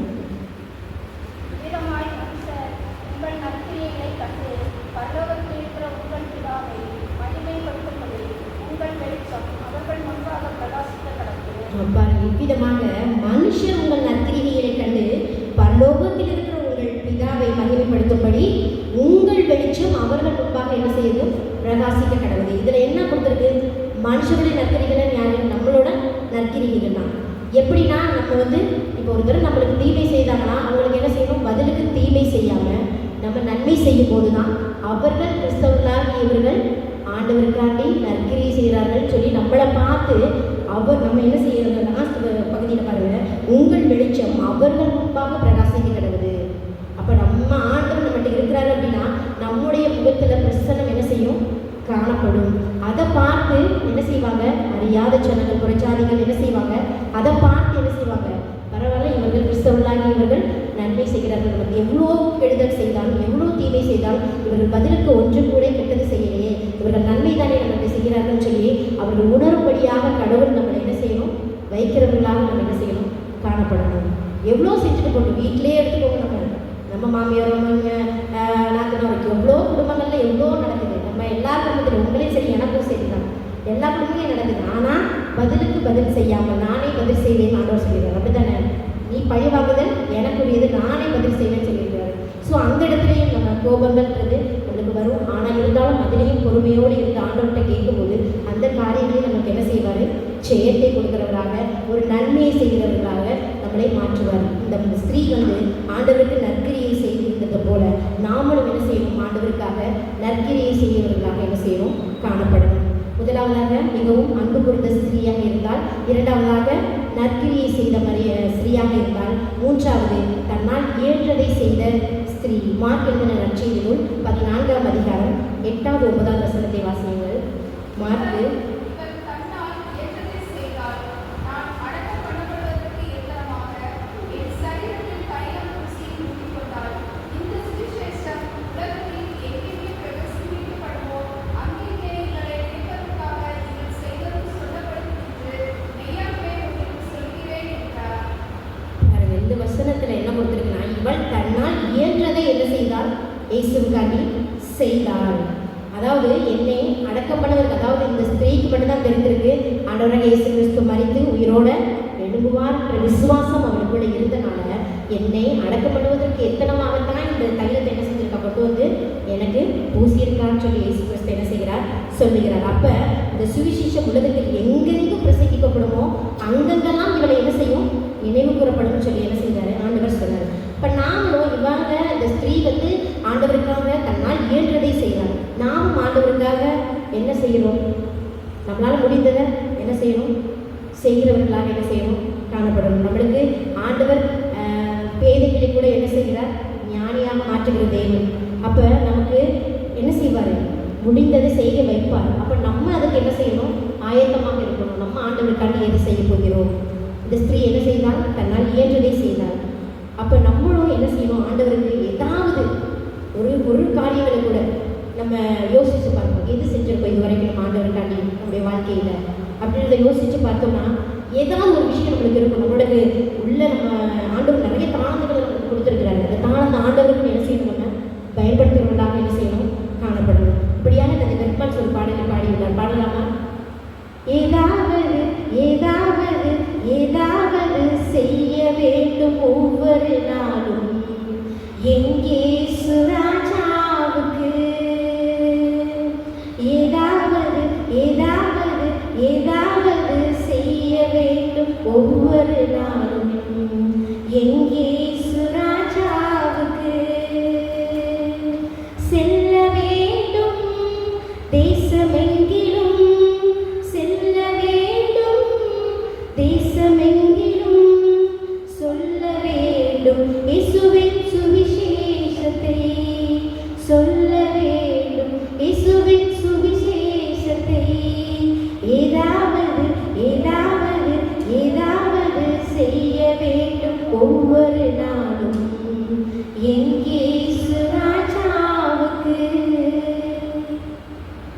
வீரமாய் மனுஷர் உங்கள் நற்கிரியைகளை கண்டு பரலோகத்தில் இருக்கிற உங்கள் பிதாவை மகிமைப்படுத்தும்படி உங்கள் வெளிச்சம் அவர்கள் முன்பாக பிரகாசிக்க கடவுள். பாருங்க, இவ்விதமாக மனுஷர் உங்கள் நற்கிரியைகளை கண்டு பரலோகத்தில் இருக்கிற உங்கள் பிதாவை மகிமைப்படுத்தும்படி உங்கள் வெளிச்சம் அவர்கள் முன்பாக என்ன செய்யுது? பிரகாசிக்க கடவுள். இதுல என்ன கொடுத்துருக்கு? மனுஷருடைய நற்கிரிகள் யாரு? நம்மளோட நற்கிரிகள் தான். எப்படின்னா நம்ம இப்போ ஒரு தடவை நம்மளுக்கு தீமை செய்தாங்கன்னா அவங்களுக்கு என்ன செய்யணும்? பதிலுக்கு தீமை செய்யாம நம்ம நன்மை செய்யும் போதுதான் அவர்கள் கிறிஸ்தவர்களாக இவர்கள் ஆண்டவருக்காண்டி நற்கிரியை செய்கிறார்கள் சொல்லி நம்மளை பார்த்து நம்ம என்ன செய்யறதுன்னா பகுதியில் பாருங்க, உங்கள் வெளிச்சம் அவர்கள் முன்பாக பிரகாசிக்க கிடக்குது. அப்ப நம்ம ஆண்டவர் நம்மகிட்ட இருக்கிறாரு அப்படின்னா நம்முடைய முகத்துல பிரசன்னம் என்ன செய்யும்? காணப்படும். அதை பார்த்து என்ன செய்வாங்க? அறியாத ஜனங்கள், புறஜாதிகள் என்ன செய்வாங்க? அதை பார்த்து என்ன செய்வாங்க? பரவாயில்ல, இவர்கள் கிறிஸ்தவர்களாகி இவர்கள் நன்மை செய்கிறார்கள். நமக்கு எவ்வளோ கெடுதல் செய்தாலும் எவ்வளோ தீமை செய்தாலும் இவர்கள் பதிலுக்கு ஒன்று கூட கெட்டது செய்யலையே, இவர்கள் நன்மை தானே நமக்கு செய்கிறார்கள் சொல்லி அவர்கள் உணரும்படியாக கடவுள் நம்மளை என்ன செய்யணும்? வைக்கிறவர்களாக நம்ம என்ன செய்யணும்? காணப்படணும். எவ்வளோ செஞ்சுட்டு போகணும். வீட்டிலே எடுத்துக்கோங்க. நம்ம மாமியார் நாத்தனாருக்கு எவ்வளோ குடும்பங்கள்ல எவ்வளோ நடக்குது. நம்ம எல்லா குடும்பத்திலும் உங்களையும் சரி எனக்கும் சரி தான், எல்லா குடும்பங்களும் நடக்குது. ஆனால் பதிலுக்கு பதில் செய்யாமல் நானே பதில் செய்வேன் ஆண்டவர் சொல்லிடுறாரு. அப்படித்தானே? நீ பழி வாங்குதல் எனக்குரியது, நானே பதில் செய்வேன்னு சொல்லியிருக்காரு. ஸோ அந்த இடத்துலையும் நம்ம கோபங்கள்ன்றது நம்மளுக்கு வரும். ஆனால் இருந்தாலும் அதிலையும் பொறுமையோடு இருந்து ஆண்டவர்கிட்ட கேட்கும்போது அந்த காரியங்களையும் நமக்கு என்ன செய்வார்? செயத்தை கொடுக்கிறவராக, ஒரு நன்மையை செய்கிறவர்களாக நம்மளை மாற்றுவார். இந்த ஸ்திரீ ஆண்டவருக்கு நற்கிரியை செய்திருந்தது போல நாமளும் என்ன செய்யணும்? ஆண்டவருக்காக நற்கிரியை செய்கிறவர்களாக என்ன செய்யணும்? காணப்படணும். முதலாவதாக மிகவும் அன்பு கொடுத்த ஸ்திரீயாக இருந்தால், இரண்டாவதாக நற்கிரியை செய்த ஸ்திரீயாக இருந்தால், மூன்றாவது தன்னால் இயன்றதை செய்த ஸ்திரீ. மார்க் எழுதின நற்செய்தி நூல் 14ஆம் அதிகாரம் 8வது 9வது வசனத்தை வாசியுங்கள். மார்க்கு இயேசுவுக்காண்டி செய்தாள். அதாவது என்னை அடக்கம் பண்ணுவதற்கு, அதாவது இந்த ஸ்திரீக்கு மட்டும்தான் தெரிந்திருக்கு ஆண்டவராக இயேசு கிறிஸ்து மரித்து உயிரோட எழும்புவார் என்ற விசுவாசம் அவளுக்குள்ள இருந்தனால என்னை அடக்கம் பண்ணுவதற்கு எத்தனமாகத்தான் இந்த தைலத்தை என்ன செஞ்சிருக்கா? கொண்டு வந்து எனக்கு பூசியிருக்கான்னு சொல்லி இயேசு கிறிஸ்து என்ன செய்கிறார் சொல்லுகிறார். அப்ப இந்த சுவிசேஷம் உலகத்தில் எங்கெங்கு பிரசங்கிக்கப்படுமோ அங்கெங்கெல்லாம் இவளை என்ன செய்யும், நினைவு கூறப்படும் சொல்லி என்ன செய்தாரு ஆண்டவர் சொன்னார். இப்ப நாமளும் இவ்வாறு இந்த ஸ்திரீ ஆண்டவருக்காக தன்னால் இயன்றதை செய்கிறார். நாமும் ஆண்டவருக்காக என்ன செய்யணும், நம்மளால முடிந்ததை என்ன செய்யணும், செய்கிறவர்களாக என்ன செய்யணும், காணப்படணும். நம்மளுக்கு ஆண்டவர் பேதைகளை கூட என்ன செய்கிறார், ஞானியாக மாற்றுகிற தேவன். அப்ப நமக்கு என்ன செய்வார், முடிந்ததை செய்ய வைப்பார். அப்ப நம்ம அதுக்கு என்ன செய்யணும், ஆயத்தமாக இருக்கணும். நம்ம ஆண்டவருக்காக எது செய்ய போகிறோம். இந்த ஸ்திரீ என்ன செய்தால், தன்னால் இயன்றதை செய்தார். அப்ப நம்மளும் என்ன செய்யணும், ஆண்டவருக்கு ஏதாவது ஒரு காரியங்களை கூட நம்ம யோசிச்சு பார்ப்போம். எது செஞ்சிருக்கோம் இது வரைக்கும் நம்ம ஆண்டவருக்காண்டி நம்முடைய வாழ்க்கையில அப்படின்றத யோசிச்சு பார்த்தோம்னா ஏதாவது ஒரு விஷயம் நம்மளுக்கு இருக்கும். நம்மளுக்கு உள்ள நம்ம ஆண்டவர் நிறைய தாளங்களை நமக்கு கொடுத்துருக்கிறாரு. அந்த தாளத்தை ஆண்டவருக்கு என்ன செய்யணும், நம்ம பயன்படுத்துகிறவர்களாக என்ன செய்யணும், காணப்படணும். இப்படியாக அந்த கர்ப்பால் ஒரு பாடலை பாடியுள்ளார். பாடலாமா? ஏதாவது ஏதாவது ஏதாவது செய்ய வேண்டும் ஒவ்வொரு நாளும் எங்கே சுராஜாவுக்கு. ஏதாவது ஏதாவது ஏதாவது செய்ய வேண்டும் ஒவ்வொரு நாளும் எங்கே சுராஜாவுக்கு. செல்ல வேண்டும் தேசமெங்கிலும், செல்ல வேண்டும் தேசமெங்கிலும், சொல்ல வேண்டும் இயேசுவின் சுவிசேஷத்தை, சொல்ல வேண்டும் இயேசுவின் சுவிசேஷத்தை. ஏதாவது ஏதாவது ஏதாவது செய்ய வேண்டும் ஒவ்வொரு நாளும் எங்கே சுராஜாவுக்கு.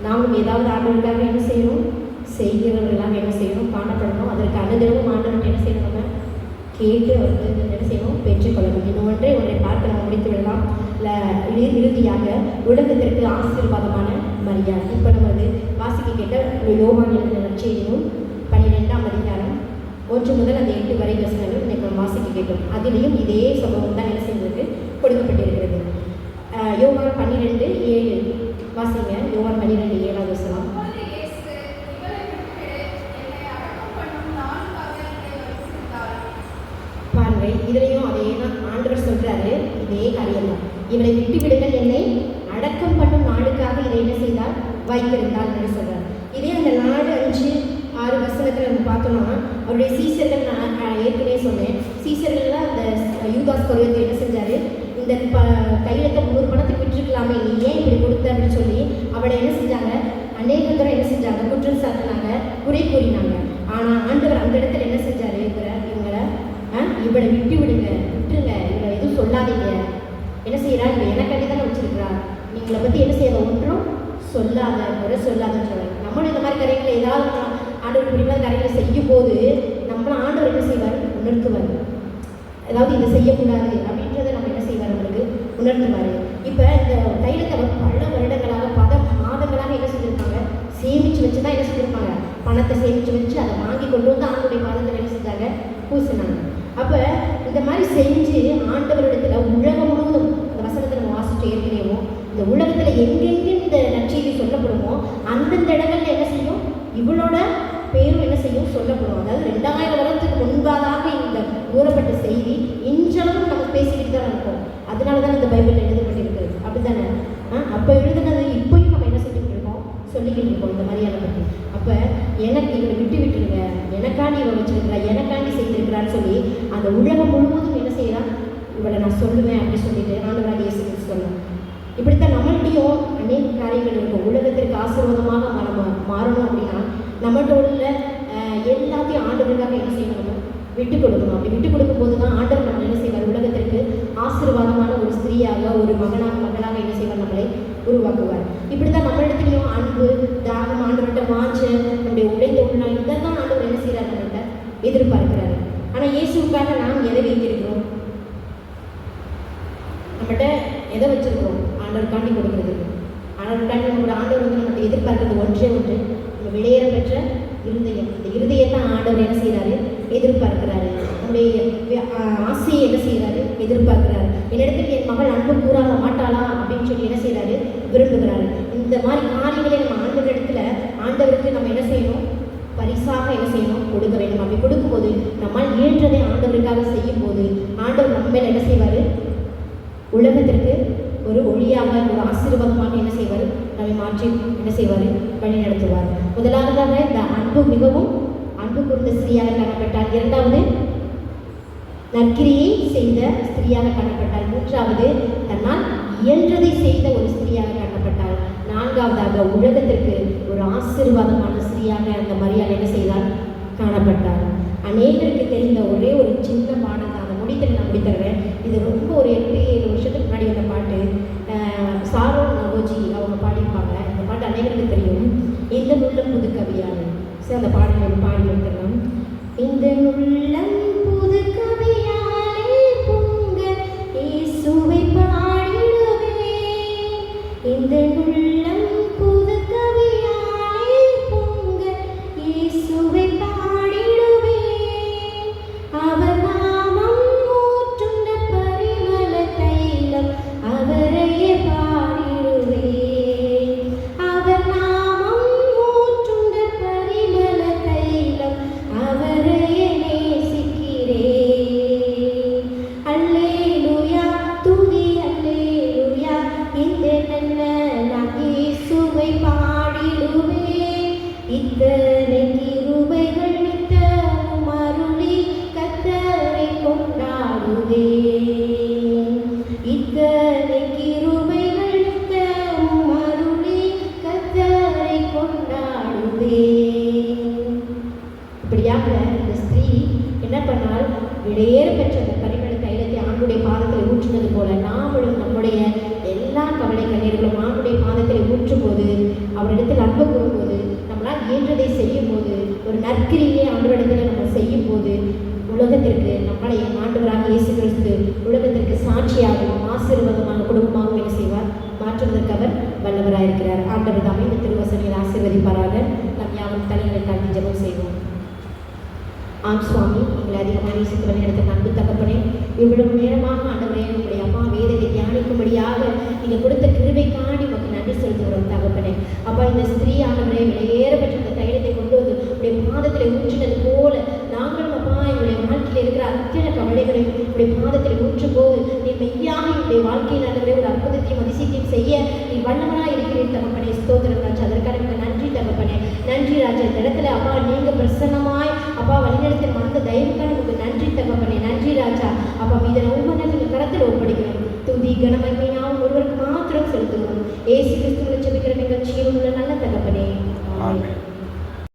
நாமும் ஏதாவது ஆண்டவருக்காக என்ன செய்யணும், செய்கிறவர்களாக என்ன செய்யணும், காணப்படணும். அதற்கு அனுதினமும் ஆண்டவர்கள் என்ன செய்யணும், நம்ம கேட்டு அவருக்கு என்ன செய்யணும், பெற்றுக்கொள்ளணும். இன்னும் ஒன்றை பார்க்க நம்ம முடித்து விடலாம். இறுதியாக உலகத்திற்கு ஆசீர்வாதமான மரியாதை. இப்போ நம்ம வாசிக்க கேட்ட யோவான் எழுதின நற்செய்தியும் 12ஆம் அதிகாரம் 1 முதல் அந்த 8 வரை வசனங்கள் இன்னைக்கு நம்ம வாசிக்க கேட்டோம். அதிலையும் இதே சம்பவம் தான் என்ன செய்வதற்கு கொடுக்கப்பட்டிருக்கிறது. யோவான் 12:7 வாசிங்க. யோவான் 12:7 வசனம். பாருங்க, இதுலையும் அதே தான் ஆண்டவர் சொல்றாரு, இதே காரியம் தான். இவளை விட்டு விடுங்கள், என்னை அடக்கம் பண்ணும் நாளுக்காக இதை என்ன செய்தால் வைத்திருந்தால் என்று சொல்றாரு. இதே அந்த 4-5-6 வசனத்தில் நம்ம பார்த்தோம்னா அவருடைய சீசர்கள், நான் ஏற்கனவே சொன்னேன், சீசர்கள்லாம் அந்த யூதாஸ் கொரியத்தை என்ன செஞ்சாரு, இந்த கையெழுத்த 100 பணத்துக்கு விட்டுருக்கலாமே, நீ ஏன் இப்படி கொடுத்த அப்படின்னு சொல்லி அவளை என்ன செஞ்சாங்க, அநேக தடவை என்ன செஞ்சாங்க, குற்றம் சாட்டினாங்க, குறை கூறினாங்க. ஆனால் ஆண்டவர் அந்த இடத்துல என்ன செஞ்சாரு, இவளை விட்டு விடுங்க, விட்டுருங்க, இவளை எதுவும் சொல்லாதீங்க. என்ன செய்யறா, இவ எனக்காண்டி தானே வச்சிருக்கிறா, நீங்களை பற்றி என்ன செய்யாத, ஒன்றும் சொல்லாத, குறை சொல்லாதன்னு சொல்றாங்க. நம்மளும் இந்த மாதிரி காரியங்களை ஏதாவது ஆண்டவர் பிடிக்காத காரியங்களை செய்யும் போது நம்மளும் ஆண்டவர் என்ன செய்வார், உணர்த்துவார். அதாவது இதை செய்யக்கூடாது அப்படின்றத நம்ம என்ன செய்வார், நம்மளுக்கு உணர்த்துவார். இப்போ இந்த தைலத்தை பல வருடங்களாக மாதங்களாக என்ன செஞ்சுருப்பாங்க, சேமித்து வச்சு தான் என்ன செஞ்சுருப்பாங்க, பணத்தை சேமித்து வச்சு அதை வாங்கி கொண்டு வந்து ஆண்டுடைய பாதத்தில் என்ன செஞ்சாங்க, பூசினாங்க. அப்போ இந்த மாதிரி செஞ்சு ஆண்டவரிடத்துல உலகம் முழுவதும், அந்த வசனத்தை நம்ம வாசிச்சு ஏற்கனவே, இந்த உலகத்தில் எங்கெங்கே இந்த நற்செய்தி சொல்லப்படுமோ அந்தந்த இடங்கள்ல என்ன செய்யும், இவளோட பேரும் என்ன செய்யும், சொல்லப்படும். அதாவது 2000 வருடத்துக்கு முன்பாக இந்த கூறப்பட்ட செய்தி இன்றளவும் நம்ம பேசிக்கிட்டு தான் இருக்கோம். அதனால தான் இந்த பைபிள் எழுதப்பட்டிருக்கு, அப்படித்தானே? அப்போ எழுதுனது இப்போயும் நம்ம என்ன செஞ்சுக்கிட்டு இருக்கோம், சொல்லிக்கிட்டு இருக்கோம் இந்த மாதிரியான பற்றி. அப்போ எனக்கு இவனை விட்டு விட்டுருங்க, எனக்காண்டி இவன் வச்சிருக்கிறா, எனக்காண்டி செய்திருக்கிறான்னு சொல்லி அந்த உலகம் முழுவதும் என்ன செய்யறான், இவளை நான் சொல்லுவேன் அப்படின்னு சொல்லிட்டு ஆண்டவராக இயேசு கிறிஸ்து சொல்லலாம். இப்படித்தான் நம்மள்கிட்டையும் அநேக காரியங்கள் இருக்கும். உலகத்திற்கு ஆசீர்வாதமாக மாறணும் அப்படின்னா நம்மகிட்ட உள்ள எல்லாத்தையும் ஆண்டவருக்காக என்ன செய்யணும், நம்ம விட்டு கொடுக்கணும். அப்படி விட்டு கொடுக்கும் போது தான் ஆண்டவர் நம்ம என்ன செய்வார், உலகத்திற்கு ஆசீர்வாதமான ஒரு ஸ்திரீயாக, ஒரு மகளாக என்ன செய்வார், நம்மளை உருவாக்குவார். இப்படித்தான் நம்மளிடத்துலையும் அன்பு, தாகம், ஆண்டவர்கிட்ட வாஞ்ச, நம்முடைய உடைந்த உள்ளால் இதெல்லாம் ஆண்டவர் என்ன செய்கிறார், நம்மகிட்ட எதிர்பார்க்கிறாரு. ஆனால் இயேசுக்காக நாம் எதை வைத்திருக்கிறோம், நம்மகிட்ட எதை வச்சிருக்கிறோம், ஆண்டவருக்காண்டி கொடுக்குறதுக்கு. ஆண்டவருக்காண்டி நம்மளோட ஆண்டவர் வந்து நம்மகிட்ட எதிர்பார்க்கறது ஒன்றே ஒன்று, நம்ம விளையேற பெற்ற இருதயம். இந்த இருதயத்தை ஆண்டவர் என்ன செய்கிறாரு, எதிர்பார்க்கிறாரு. நம்முடைய ஆசையை என்ன செய்கிறாரு, எதிர்பார்க்கிறாரு. என்னிடத்தில் என் மகள் அன்பு கூறாக மாட்டாளா அப்படின்னு சொல்லி என்ன செய்கிறாரு, விரும்புகிறார். இந்த மாதிரி காரியங்களை நம்ம ஆண்டவருக்கு நம்ம என்ன செய்யணும்? பரிசாக என்ன செய்யணும்? கொடுக்க வேண்டும். அப்படி கொடுக்கும்போது நம்மால் இயன்றதை ஆண்டவருக்காக செய்யும் போது ஆண்டவர் நம்ம மேல என்ன செய்வார்? உலகத்திற்கு ஒரு ஒளியாக, ஒரு ஆசீர்வாதமாக என்ன செய்வார்? நம்மை மாற்றி என்ன செய்வார்? வழி நடத்துவார். முதலாவதாக இந்த மிகவும் அன்பு கூர்ந்த ஸ்திரீயாக காணப்பட்டார். இரண்டாவது நற்கிரியை செய்த ஸ்திரீயாக காணப்பட்டார். மூன்றாவது தன்னால் இயன்றதை செய்த ஒரு ஸ்திரீயாக காணப்பட்டார். நான்காவதாக உலகத்திற்கு ஒரு ஆசீர்வாதமான ஸ்திரீயாக அந்த மரியாள் என்ன செய்தார்? காணப்பட்டார். அநேகருக்கு தெரிந்த ஒரே ஒரு சின்ன பாடம் தான், அதை நான் முடித்தர்றேன். இது ரொம்ப ஒரு 8-7 வருஷத்துக்கு முன்னாடி வந்த பாட்டு. சாரோன் நவோஜி அவங்க பாடியிருப்பாங்க. இந்த பாட்டு அநேகருக்கு தெரியும். இந்த நுள்ளம் புது கவியாளர். சரி, அந்த பாடல் பாடி எடுத்துக்கலாம். இந்த நுள்ளம் புது கவியாலே பொங்க இயேசுவை பாடிடுவே. இந்த நுள்ளம் புது கவியாலே பொங்க இயேசுவை பாடிடுவே. அவர் நாமம் ஊற்றுண்ட பரிமள தைலம் அவரையே பாடிடுவே. அவர் நாமம் ஊற்றுண்ட பரிமள தைலம் அவரையே நேசிக்கிறே. அல்லேலூயா துதி அல்லேலூயா, இந்த நல்ல நான் இயேசுவை பாடிடுவே. இத்தனை கிருபைகள் நித்தமும் அருளி கர்த்தரை கொண்டாடுவே. இத்தனை கிருபைகள் நித்தமும் அருளி கர்த்தரை கொண்டாடுவே. இப்படியாக இந்த ஸ்திரீ என்ன பண்ணால்? விடையேற பெற்ற அந்த பரிமள தைலத்தை ஆண்டுடைய பாதத்தில் ஊற்றினது போல நாமளும் நம்முடைய எல்லா கவலை கண்ணீர்களும் ஆண்டுடைய பாதத்தில் ஊற்றும் போது, அவரிடத்தில் அன்பு கூறும்போது, நம்மளால் இயன்றதை செய்யும் போது, ஒரு நற்கிரியை ஆண்டவரிடத்தில் நம்ம செய்யும் போது உலகத்திற்கு நம்மளை ஆண்டவராக இயேசு கிறிஸ்து உலகத்திற்கு சாட்சியாகவும் ஆசீர்வாதமான குடும்பமாகவும் என்ன செய்வார்? மாற்றுவதற்கு அவர் வல்லவராயிருக்கிறார். ஆண்டவர் தாமே இந்த திருவசனையில் ஆசீர்வதிப்பாராக. நம் யாவும் தலைகளை தாண்டி ஜெபம் செய்வோம். ஆம் சுவாமி, எங்களை அதிகமாக நேசித்து வழிநடத்த அன்பு தகப்பனே, இவ்வளவு நேரமாக ஆண்டவரே உங்களுடைய அப்பா வேதத்தை தியானிக்கும்படியாக நீங்கள் கொடுத்த கிருபைக்காண்டி உமக்கு நன்றி செலுத்துகிறோம் தகப்பனே. அப்பா, இந்த ஸ்திரீ ஆண்டவரே விலையேற பெற்ற இந்த தைலத்தை கொண்டு வந்து உடைய பாதத்தில் ஊற்றினது போல நாங்களும் அப்பா எங்களுடைய வாழ்க்கையில் இருக்கிற அத்தனை கவலைகளையும் உடைய பாதத்தில் ஊற்றும் போது நீ மெய்யாக என்னுடைய வாழ்க்கையில் ஆண்டவரே ஒரு அற்புதத்தையும் அதிசயத்தையும் செய்ய நீ வல்லவனாக இருக்கிறீர் தகப்பனே. ஸ்தோத்திரம் ராஜா, அதற்காக எனக்கு நன்றி தகப்பனே. நன்றி ராஜா. இந்த இடத்துல அப்பா நீங்கள் பிரசன்னமாய் அப்பா வழிநடத்தில் வந்த தயவுக்கான உங்களுக்கு நன்றி தகப்பனே. நன்றி ராஜா. அப்பா இதனை ஒவ்வொரு நீங்கள் கரத்தில் ஒப்படைக்கிறோம். துதி கனமகிமையாவும் ஒருவருக்கு மாத்திரம் செலுத்துகிறோம். ஏசு கிறிஸ்துவின் ஜெபிக்கிற எங்கள் ஜீவனுள்ள நல்ல தகப்பனே. ஆமென்.